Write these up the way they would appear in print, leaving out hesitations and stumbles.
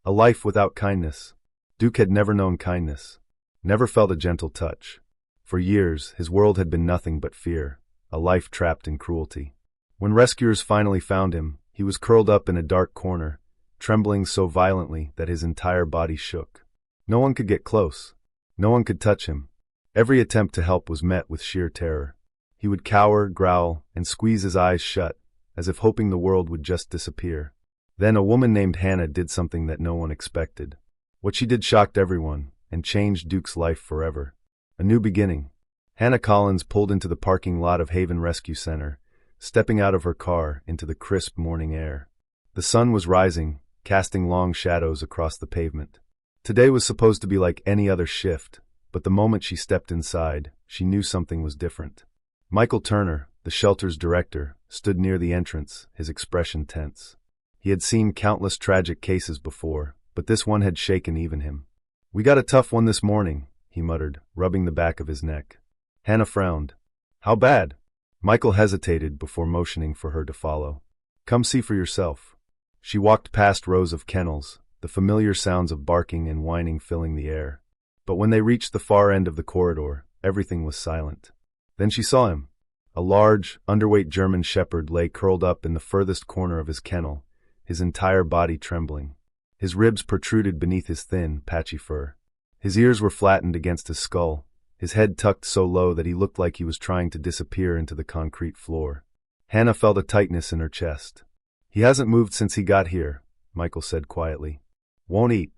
A life without kindness. Duke had never known kindness. Never felt a gentle touch. For years, his world had been nothing but fear, a life trapped in cruelty. When rescuers finally found him, he was curled up in a dark corner, trembling so violently that his entire body shook. No one could get close. No one could touch him. Every attempt to help was met with sheer terror. He would cower, growl, and squeeze his eyes shut, as if hoping the world would just disappear. Then a woman named Hannah did something that no one expected. What she did shocked everyone, and changed Duke's life forever. A new beginning. Hannah Collins pulled into the parking lot of Haven Rescue Center, stepping out of her car into the crisp morning air. The sun was rising, casting long shadows across the pavement. Today was supposed to be like any other shift, but the moment she stepped inside, she knew something was different. Michael Turner, the shelter's director, stood near the entrance, his expression tense. He had seen countless tragic cases before, but this one had shaken even him. "We got a tough one this morning," he muttered, rubbing the back of his neck. Hannah frowned. "How bad?" Michael hesitated before motioning for her to follow. "Come see for yourself." She walked past rows of kennels, the familiar sounds of barking and whining filling the air. But when they reached the far end of the corridor, everything was silent. Then she saw him. A large, underweight German shepherd lay curled up in the furthest corner of his kennel, his entire body trembling. His ribs protruded beneath his thin, patchy fur. His ears were flattened against his skull, his head tucked so low that he looked like he was trying to disappear into the concrete floor. Hannah felt a tightness in her chest. "He hasn't moved since he got here," Michael said quietly. "Won't eat.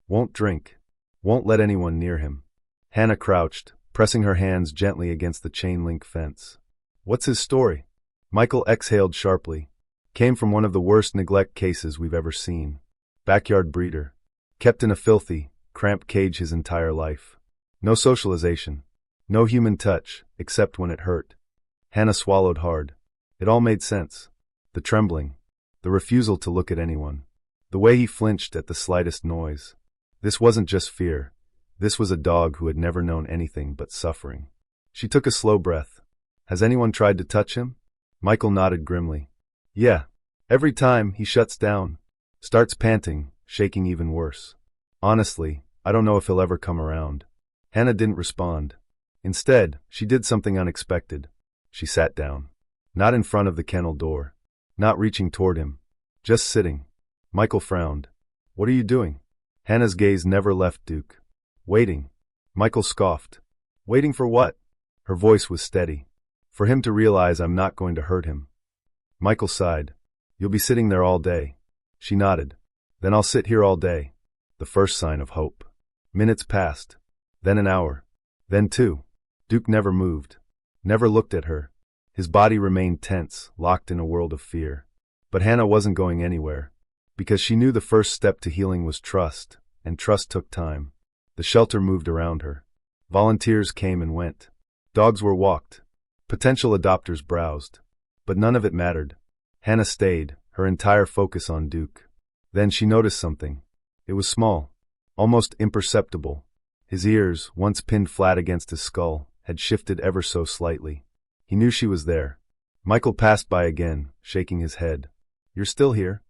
Won't drink. Won't let anyone near him." Hannah crouched, pressing her hands gently against the chain-link fence. "What's his story?" Michael exhaled sharply. "Came from one of the worst neglect cases we've ever seen. Backyard breeder. Kept in a filthy, cramped cage his entire life. No socialization. No human touch, except when it hurt." Hannah swallowed hard. It all made sense. The trembling. The refusal to look at anyone. The way he flinched at the slightest noise. This wasn't just fear. This was a dog who had never known anything but suffering. She took a slow breath. "Has anyone tried to touch him?" Michael nodded grimly. "Yeah. Every time, he shuts down. Starts panting, shaking even worse. Honestly, I don't know if he'll ever come around." Hannah didn't respond. Instead, she did something unexpected. She sat down. Not in front of the kennel door. Not reaching toward him. Just sitting. Michael frowned. "What are you doing?" Hannah's gaze never left Duke. "Waiting." Michael scoffed. "Waiting for what?" Her voice was steady. "For him to realize I'm not going to hurt him." Michael sighed. "You'll be sitting there all day." She nodded. "Then I'll sit here all day." The first sign of hope. Minutes passed. Then an hour. Then 2. Duke never moved. Never looked at her. His body remained tense, locked in a world of fear. But Hannah wasn't going anywhere. Because she knew the first step to healing was trust, and trust took time. The shelter moved around her. Volunteers came and went. Dogs were walked. Potential adopters browsed. But none of it mattered. Hannah stayed, her entire focus on Duke. Then she noticed something. It was small. Almost imperceptible. His ears, once pinned flat against his skull, had shifted ever so slightly. He knew she was there. Michael passed by again, shaking his head. "You're still here?"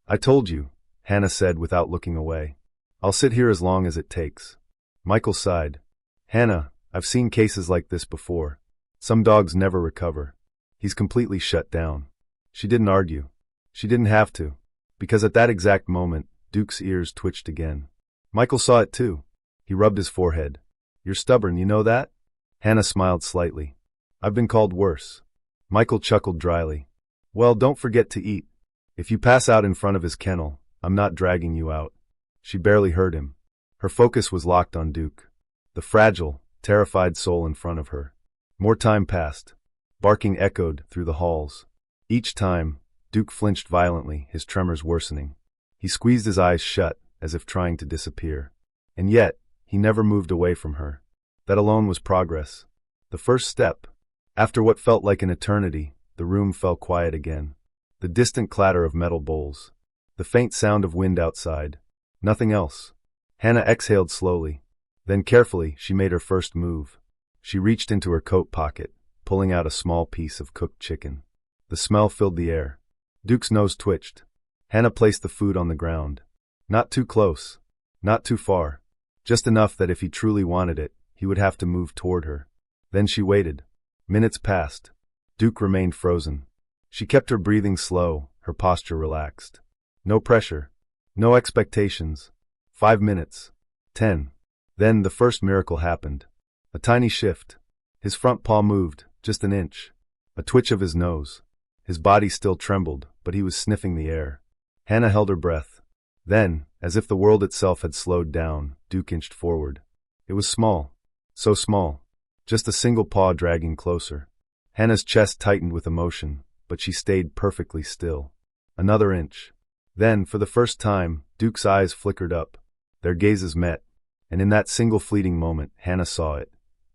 "I told you," Hannah said without looking away. "I'll sit here as long as it takes." Michael sighed. "Hannah, I've seen cases like this before. Some dogs never recover. He's completely shut down." She didn't argue. She didn't have to. Because at that exact moment, Duke's ears twitched again. Michael saw it too. He rubbed his forehead. "You're stubborn, you know that?" Hannah smiled slightly. "I've been called worse." Michael chuckled dryly. "Well, don't forget to eat. If you pass out in front of his kennel, I'm not dragging you out." She barely heard him. Her focus was locked on Duke. The fragile, terrified soul in front of her. More time passed. Barking echoed through the halls. Each time, Duke flinched violently, his tremors worsening. He squeezed his eyes shut, as if trying to disappear. And yet, he never moved away from her. That alone was progress. The first step. After what felt like an eternity, the room fell quiet again. The distant clatter of metal bowls. The faint sound of wind outside. Nothing else. Hannah exhaled slowly. Then carefully, she made her first move. She reached into her coat pocket, pulling out a small piece of cooked chicken. The smell filled the air. Duke's nose twitched. Hannah placed the food on the ground. Not too close. Not too far. Just enough that if he truly wanted it, he would have to move toward her. Then she waited. Minutes passed. Duke remained frozen. She kept her breathing slow, her posture relaxed. No pressure. No expectations. 5 minutes. 10. Then the first miracle happened. A tiny shift. His front paw moved, just an inch. A twitch of his nose. His body still trembled, but he was sniffing the air. Hannah held her breath. Then, as if the world itself had slowed down, Duke inched forward. It was small. So small. Just a single paw dragging closer. Hannah's chest tightened with emotion, but she stayed perfectly still. Another inch. Then, for the first time, Duke's eyes flickered up. Their gazes met, and in that single fleeting moment, Hannah saw it,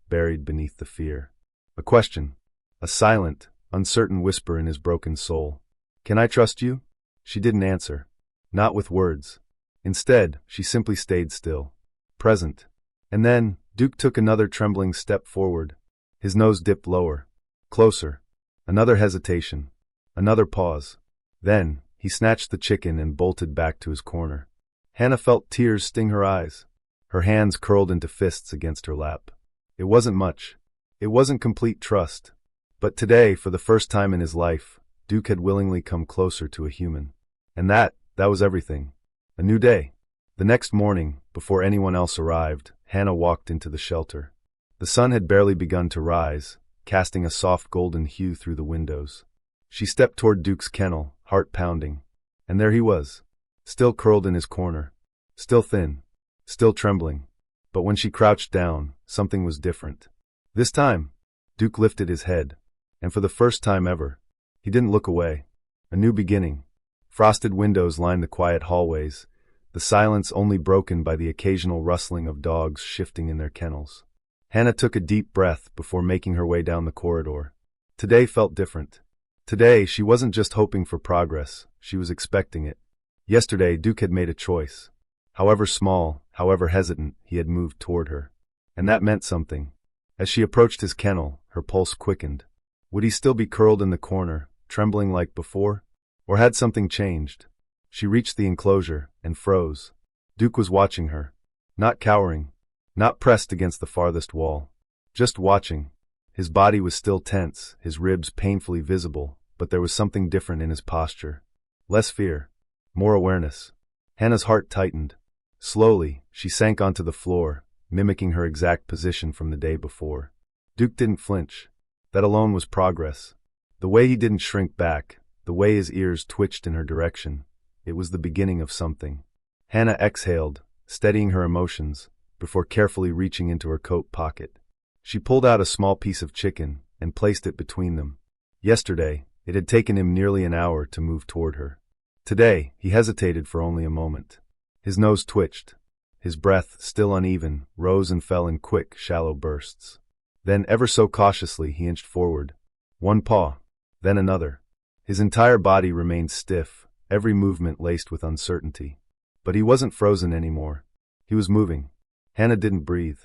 buried beneath the fear. A question. A silent, uncertain whisper in his broken soul. "Can I trust you?" She didn't answer. Not with words. Instead, she simply stayed still. Present. And then, Duke took another trembling step forward. His nose dipped lower. Closer. Another hesitation. Another pause. Then, he snatched the chicken and bolted back to his corner. Hannah felt tears sting her eyes. Her hands curled into fists against her lap. It wasn't much. It wasn't complete trust. But today, for the first time in his life, Duke had willingly come closer to a human. And that was everything. A new day. The next morning, before anyone else arrived, Hannah walked into the shelter. The sun had barely begun to rise, casting a soft golden hue through the windows. She stepped toward Duke's kennel, heart pounding. And there he was, still curled in his corner, still thin, still trembling. But when she crouched down, something was different. This time, Duke lifted his head, and for the first time ever, he didn't look away. A new beginning. Frosted windows lined the quiet hallways, the silence only broken by the occasional rustling of dogs shifting in their kennels. Hannah took a deep breath before making her way down the corridor. Today felt different. Today, she wasn't just hoping for progress, she was expecting it. Yesterday, Duke had made a choice. However small, however hesitant, he had moved toward her. And that meant something. As she approached his kennel, her pulse quickened. Would he still be curled in the corner, trembling like before? Or had something changed? She reached the enclosure and froze. Duke was watching her. Not cowering. Not pressed against the farthest wall. Just watching. His body was still tense, his ribs painfully visible, but there was something different in his posture. Less fear. More awareness. Hannah's heart tightened. Slowly, she sank onto the floor, mimicking her exact position from the day before. Duke didn't flinch. That alone was progress. The way he didn't shrink back, the way his ears twitched in her direction, it was the beginning of something. Hannah exhaled, steadying her emotions, before carefully reaching into her coat pocket. She pulled out a small piece of chicken and placed it between them. Yesterday, it had taken him nearly an hour to move toward her. Today, he hesitated for only a moment. His nose twitched. His breath, still uneven, rose and fell in quick, shallow bursts. Then, ever so cautiously, he inched forward. One paw, then another. His entire body remained stiff, every movement laced with uncertainty. But he wasn't frozen anymore. He was moving. Hannah didn't breathe.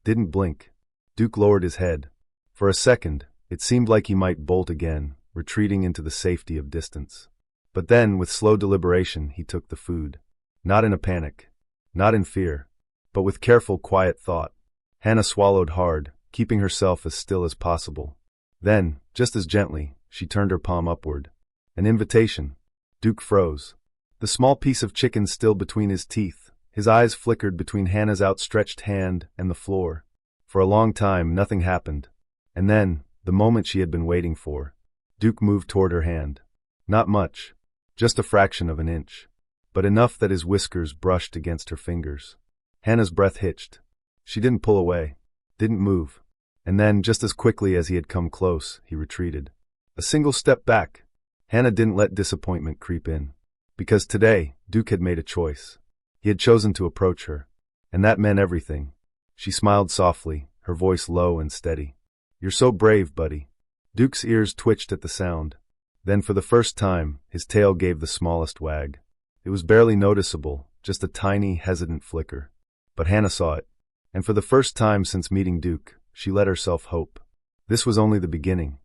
Didn't blink. Duke lowered his head. For a second, it seemed like he might bolt again, retreating into the safety of distance. But then, with slow deliberation, he took the food. Not in a panic. Not in fear. But with careful, quiet thought. Hannah swallowed hard, keeping herself as still as possible. Then, just as gently, she turned her palm upward. An invitation. Duke froze. The small piece of chicken still between his teeth. His eyes flickered between Hannah's outstretched hand and the floor. For a long time, nothing happened. And then, the moment she had been waiting for. Duke moved toward her hand. Not much. Just a fraction of an inch. But enough that his whiskers brushed against her fingers. Hannah's breath hitched. She didn't pull away. Didn't move. And then, just as quickly as he had come close, he retreated. A single step back. Hannah didn't let disappointment creep in. Because today, Duke had made a choice. He had chosen to approach her. And that meant everything. She smiled softly, her voice low and steady. "You're so brave, buddy." Duke's ears twitched at the sound. Then for the first time, his tail gave the smallest wag. It was barely noticeable, just a tiny, hesitant flicker. But Hannah saw it. And for the first time since meeting Duke, she let herself hope. This was only the beginning.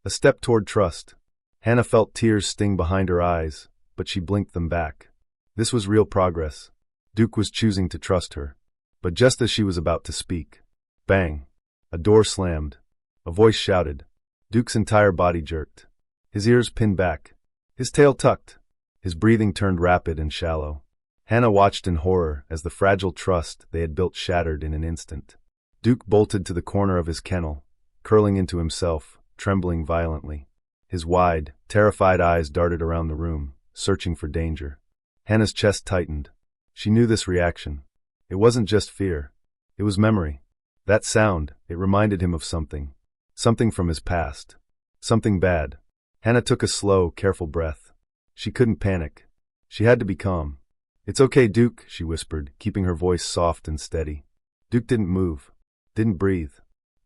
A step toward trust. Hannah felt tears sting behind her eyes, but she blinked them back. This was real progress. Duke was choosing to trust her. But just as she was about to speak, bang! A door slammed. A voice shouted. Duke's entire body jerked. His ears pinned back. His tail tucked. His breathing turned rapid and shallow. Hannah watched in horror as the fragile trust they had built shattered in an instant. Duke bolted to the corner of his kennel, curling into himself, trembling violently. His wide, terrified eyes darted around the room, searching for danger. Hannah's chest tightened. She knew this reaction. It wasn't just fear. It was memory. That sound, it reminded him of something. Something from his past. Something bad. Hannah took a slow, careful breath. She couldn't panic. She had to be calm. "It's okay, Duke," she whispered, keeping her voice soft and steady. Duke didn't move. Didn't breathe.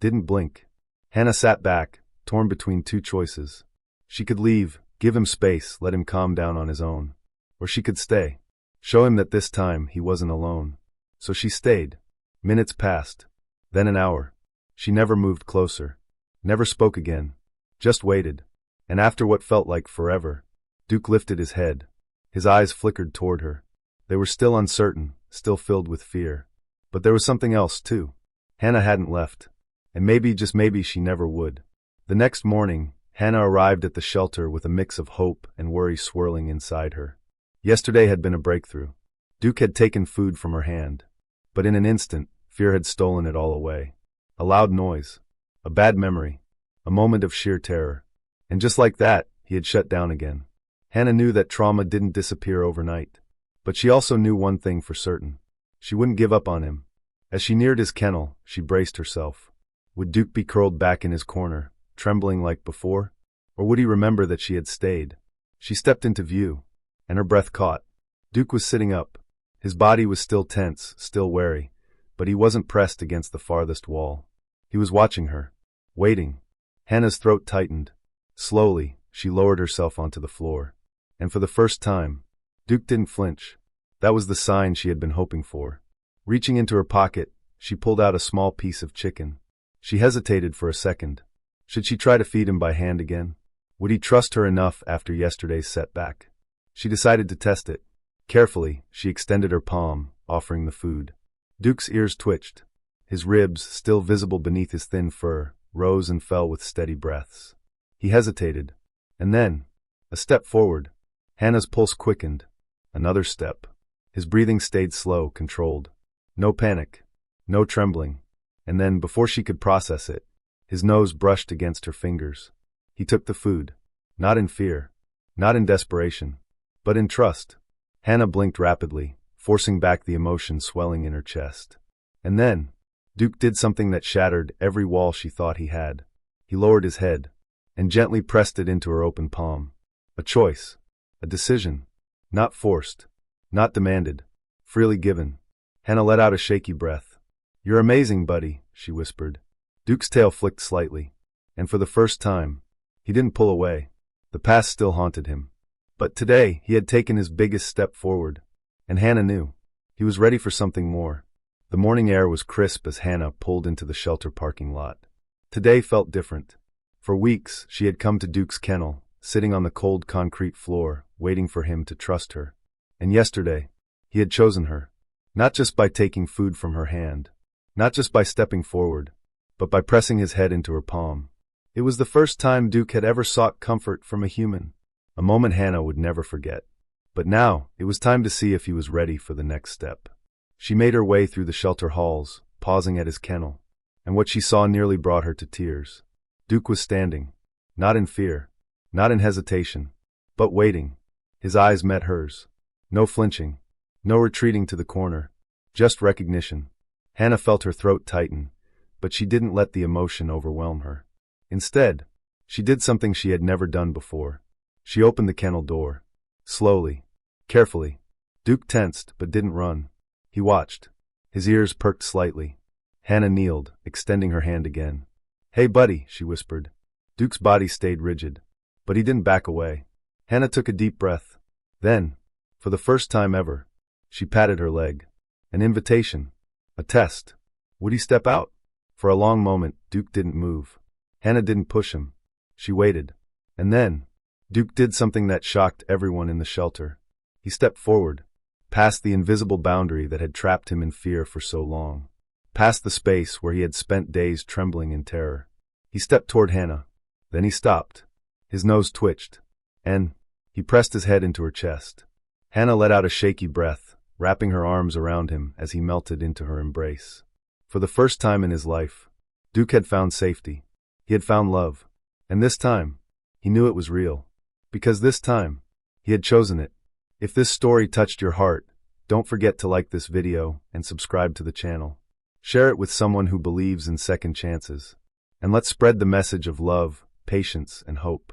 Didn't blink. Hannah sat back, torn between two choices. She could leave, give him space, let him calm down on his own. Or she could stay. Show him that this time he wasn't alone. So she stayed. Minutes passed. Then an hour. She never moved closer. Never spoke again. Just waited. And after what felt like forever, Duke lifted his head. His eyes flickered toward her. They were still uncertain, still filled with fear. But there was something else, too. Hannah hadn't left. And maybe, just maybe, she never would. The next morning, Hannah arrived at the shelter with a mix of hope and worry swirling inside her. Yesterday had been a breakthrough. Duke had taken food from her hand. But in an instant, fear had stolen it all away. A loud noise. A bad memory. A moment of sheer terror. And just like that, he had shut down again. Hannah knew that trauma didn't disappear overnight. But she also knew one thing for certain. She wouldn't give up on him. As she neared his kennel, she braced herself. Would Duke be curled back in his corner, trembling like before? Or would he remember that she had stayed? She stepped into view, and her breath caught. Duke was sitting up. His body was still tense, still wary, but he wasn't pressed against the farthest wall. He was watching her, waiting. Hannah's throat tightened. Slowly, she lowered herself onto the floor. And for the first time, Duke didn't flinch. That was the sign she had been hoping for. Reaching into her pocket, she pulled out a small piece of chicken. She hesitated for a second. Should she try to feed him by hand again? Would he trust her enough after yesterday's setback? She decided to test it. Carefully, she extended her palm, offering the food. Duke's ears twitched. His ribs, still visible beneath his thin fur, rose and fell with steady breaths. He hesitated. And then, a step forward. Hannah's pulse quickened. Another step. His breathing stayed slow, controlled. No panic. No trembling. And then, before she could process it, his nose brushed against her fingers. He took the food. Not in fear. Not in desperation. But in trust. Hannah blinked rapidly, forcing back the emotion swelling in her chest. And then, Duke did something that shattered every wall she thought he had. He lowered his head, and gently pressed it into her open palm. A choice. A decision. Not forced. Not demanded. Freely given. Hannah let out a shaky breath. "You're amazing, buddy," she whispered. Duke's tail flicked slightly. And for the first time, he didn't pull away. The past still haunted him. But today, he had taken his biggest step forward. And Hannah knew. He was ready for something more. The morning air was crisp as Hannah pulled into the shelter parking lot. Today felt different. For weeks, she had come to Duke's kennel, sitting on the cold concrete floor, waiting for him to trust her. And yesterday, he had chosen her. Not just by taking food from her hand. Not just by stepping forward. But by pressing his head into her palm. It was the first time Duke had ever sought comfort from a human. A moment Hannah would never forget. But now, it was time to see if he was ready for the next step. She made her way through the shelter halls, pausing at his kennel. And what she saw nearly brought her to tears. Duke was standing. Not in fear. Not in hesitation. But waiting. His eyes met hers. No flinching. No retreating to the corner. Just recognition. Hannah felt her throat tighten, but she didn't let the emotion overwhelm her. Instead, she did something she had never done before. She opened the kennel door. Slowly. Carefully. Duke tensed, but didn't run. He watched. His ears perked slightly. Hannah kneeled, extending her hand again. "Hey, buddy," she whispered. Duke's body stayed rigid. But he didn't back away. Hannah took a deep breath. Then, for the first time ever, she patted her leg. An invitation. A test. Would he step out? For a long moment, Duke didn't move. Hannah didn't push him. She waited. And then, Duke did something that shocked everyone in the shelter. He stepped forward. past the invisible boundary that had trapped him in fear for so long, past the space where he had spent days trembling in terror. He stepped toward Hannah. Then he stopped. His nose twitched, and he pressed his head into her chest. Hannah let out a shaky breath, wrapping her arms around him as he melted into her embrace. For the first time in his life, Duke had found safety. He had found love. And this time, he knew it was real. Because this time, he had chosen it. If this story touched your heart, don't forget to like this video and subscribe to the channel. Share it with someone who believes in second chances. And let's spread the message of love, patience, and hope.